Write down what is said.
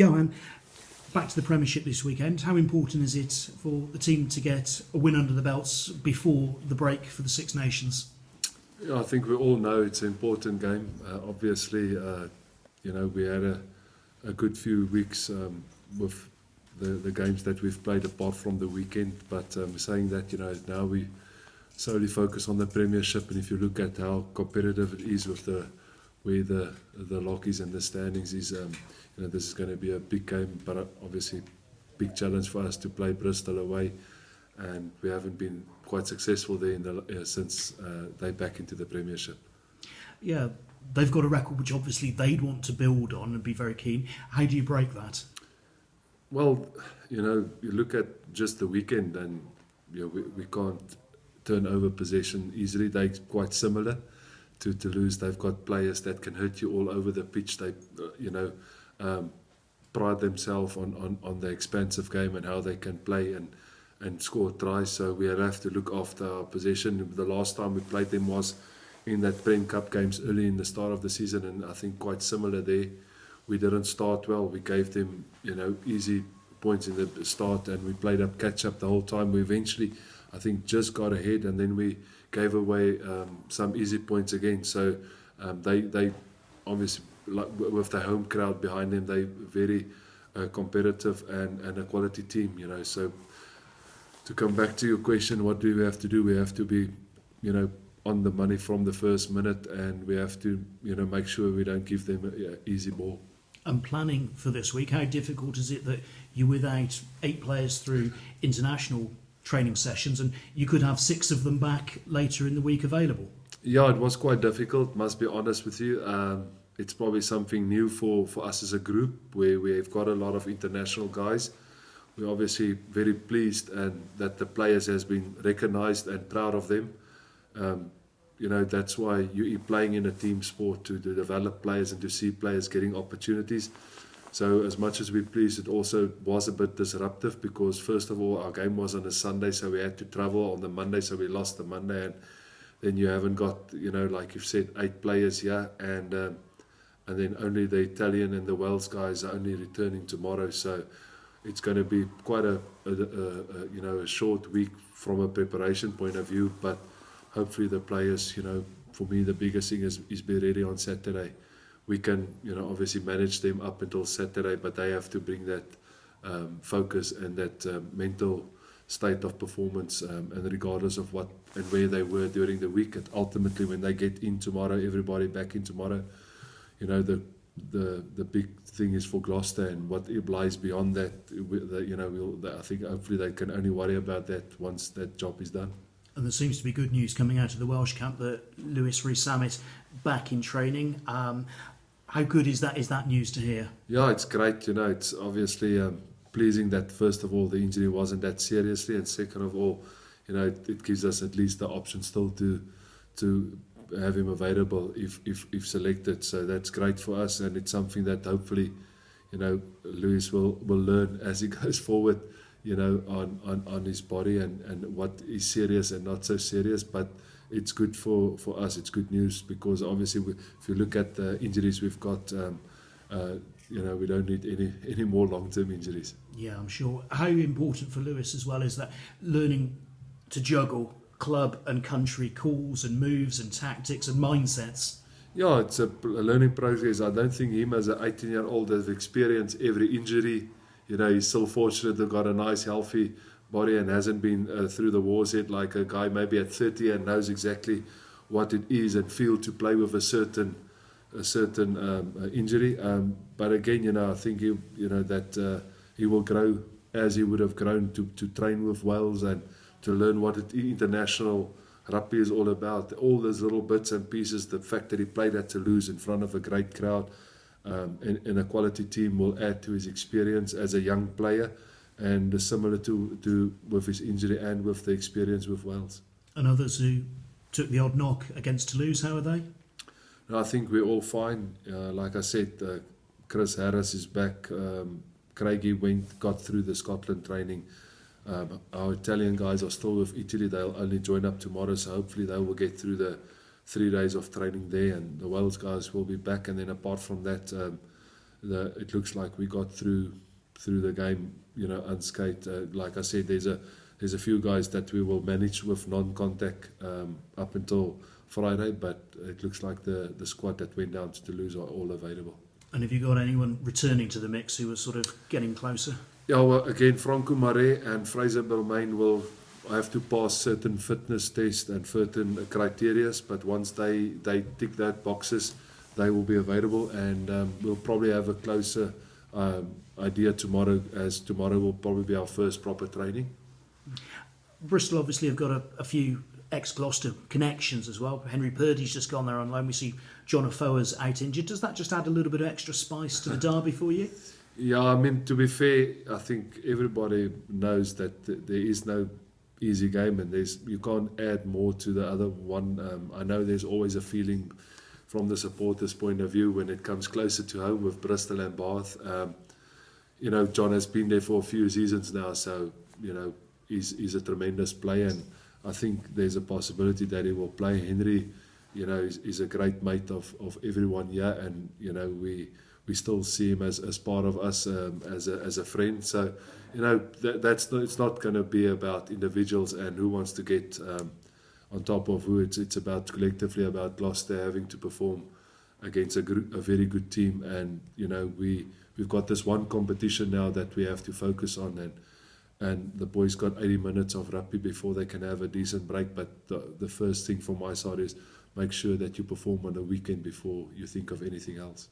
Johan, back to the Premiership this weekend. How important is it for the team to get a win under the belts before the break for the Six Nations? Yeah, I think we all know it's an important game. Obviously, we had a good few weeks with the games that we've played apart from the weekend. But saying that, now we solely focus on the Premiership, and if you look at how competitive it is with where the lockies and the standings is, this is going to be a big game, but obviously big challenge for us to play Bristol away, and we haven't been quite successful there since they're back into the Premiership. Yeah, they've got a record which obviously they'd want to build on and be very keen. How do you break that? Well, you look at just the weekend, and we can't turn over possession easily. They're quite similar to Toulouse. They've got players that can hurt you all over the pitch. They, pride themselves on the expansive game and how they can play and score tries. So we have to look after our possession. The last time we played them was in that Prem Cup games early in the start of the season, and I think quite similar there. We didn't start well. We gave them, easy points in the start, and we played up catch up the whole time. We eventually, I think, just got ahead, and then we gave away some easy points again. So they obviously, like, with the home crowd behind them, they very competitive and a quality team. So to come back to your question, what do we have to do? We have to be, on the money from the first minute, and we have to, make sure we don't give them an easy ball. And planning for this week, how difficult is it that you're without 8 players through international training sessions, and you could have 6 of them back later in the week available? Yeah, it was quite difficult, must be honest with you. It's probably something new for us as a group, where we've got a lot of international guys. We're obviously very pleased and that the players has been recognised and proud of them. That's why you're playing in a team sport, to develop players and to see players getting opportunities. So as much as we're pleased, it also was a bit disruptive, because first of all, our game was on a Sunday, so we had to travel on the Monday, so we lost the Monday, and then you haven't got, like you've said, 8 players here, and then only the Italian and the Wales guys are only returning tomorrow. So it's going to be quite a short week from a preparation point of view, but hopefully the players, for me the biggest thing is be ready on Saturday. We can, obviously manage them up until Saturday, but they have to bring that focus and that mental state of performance, and regardless of what and where they were during the week, and ultimately when they get in tomorrow, everybody back in tomorrow, the big thing is for Gloucester, and what lies beyond that, I think hopefully they can only worry about that once that job is done. And there seems to be good news coming out of the Welsh camp that Lewis Rees-Zammit back in training. How good is that news to hear? Yeah, it's great. It's obviously pleasing that first of all the injury wasn't that seriously, and second of all, it gives us at least the option still to have him available if selected. So that's great for us, and it's something that hopefully, Lewis will learn as he goes forward, on his body and what is serious and not so serious. But it's good for us. It's good news, because obviously if you look at the injuries we've got, we don't need any more long-term injuries. Yeah, I'm sure. How important for Lewis as well is that learning to juggle club and country calls and moves and tactics and mindsets. Yeah, it's a learning process. I don't think him as an 18-year-old has experienced every injury. He's still fortunate to have got a nice, healthy body and hasn't been through the wars yet, like a guy maybe at 30 and knows exactly what it is and feel to play with a certain injury. But again, I think that he will grow as he would have grown to train with Wales and to learn what international rugby is all about. All those little bits and pieces, the fact that he played at Toulouse in front of a great crowd, and a quality team, will add to his experience as a young player, and similar to with his injury and with the experience with Wales. And others who took the odd knock against Toulouse, how are they? No, I think we're all fine. Like I said, Chris Harris is back. Craigie got through the Scotland training. Our Italian guys are still with Italy. They'll only join up tomorrow, so hopefully they will get through the 3 days of training there, and the Wales guys will be back. And then apart from that, it looks like we got through the game, unscathed. Like I said, there's a few guys that we will manage with non-contact up until Friday, but it looks like the squad that went down to Toulouse are all available. And have you got anyone returning to the mix who was sort of getting closer? Yeah, well, again, Franco Marais and Fraser Belmain will have to pass certain fitness tests and certain criteria, but once they tick that boxes, they will be available, and we'll probably have a closer idea tomorrow, as tomorrow will probably be our first proper training. Bristol obviously have got a few ex-Gloucester connections as well. Henry Purdy's just gone there on loan. We see John Afoa's out injured. Does that just add a little bit of extra spice to the derby for you? Yeah, I mean, to be fair, I think everybody knows that there is no easy game, and you can't add more to the other one. I know there's always a feeling from the supporters' point of view when it comes closer to home with Bristol and Bath. John has been there for a few seasons now, so he's a tremendous player, and I think there's a possibility that he will play. Henry, is a great mate of everyone here, and we still see him as part of us, as a friend. So it's not going to be about individuals and who wants to get on top of who. It's about collectively about Gloucester having to perform against a very good team, and we've got this one competition now that we have to focus on, and the boys got 80 minutes of rugby before they can have a decent break. But the first thing from my side is make sure that you perform on the weekend before you think of anything else.